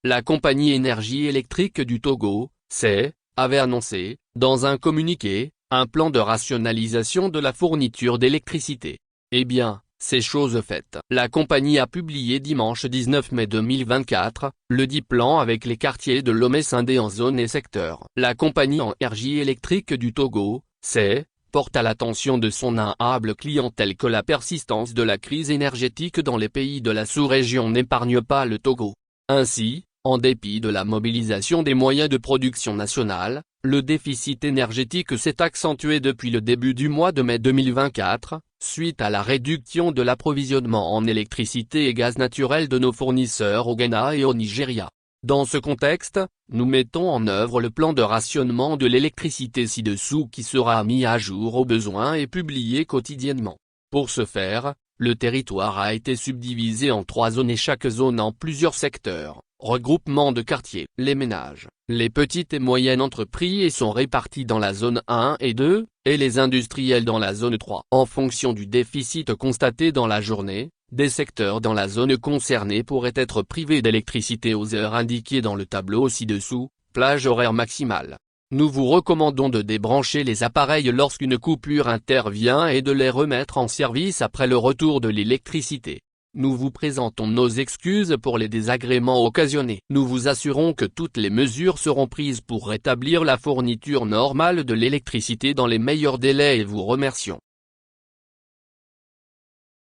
La compagnie Énergie électrique du Togo, CEE, avait annoncé, dans un communiqué, un plan de rationalisation de la fourniture d'électricité. Eh bien, c'est chose faite. La compagnie a publié dimanche 19 mai 2024, le dit plan avec les quartiers de Lomé scindés en zones et secteurs. La compagnie Énergie électrique du Togo, CEE, porte à l'attention de son humble clientèle que la persistance de la crise énergétique dans les pays de la sous-région n'épargne pas le Togo. Ainsi, en dépit de la mobilisation des moyens de production nationale, le déficit énergétique s'est accentué depuis le début du mois de mai 2024, suite à la réduction de l'approvisionnement en électricité et gaz naturel de nos fournisseurs au Ghana et au Nigeria. Dans ce contexte, nous mettons en œuvre le plan de rationnement de l'électricité ci-dessous qui sera mis à jour au besoin et publié quotidiennement. Pour ce faire, le territoire a été subdivisé en 3 zones et chaque zone en plusieurs secteurs, regroupement de quartiers. Les ménages, les petites et moyennes entreprises sont répartis dans la zone 1 et 2, et les industriels dans la zone 3. En fonction du déficit constaté dans la journée, des secteurs dans la zone concernée pourraient être privés d'électricité aux heures indiquées dans le tableau ci-dessous, plage horaire maximale. Nous vous recommandons de débrancher les appareils lorsqu'une coupure intervient et de les remettre en service après le retour de l'électricité. Nous vous présentons nos excuses pour les désagréments occasionnés. Nous vous assurons que toutes les mesures seront prises pour rétablir la fourniture normale de l'électricité dans les meilleurs délais et vous remercions.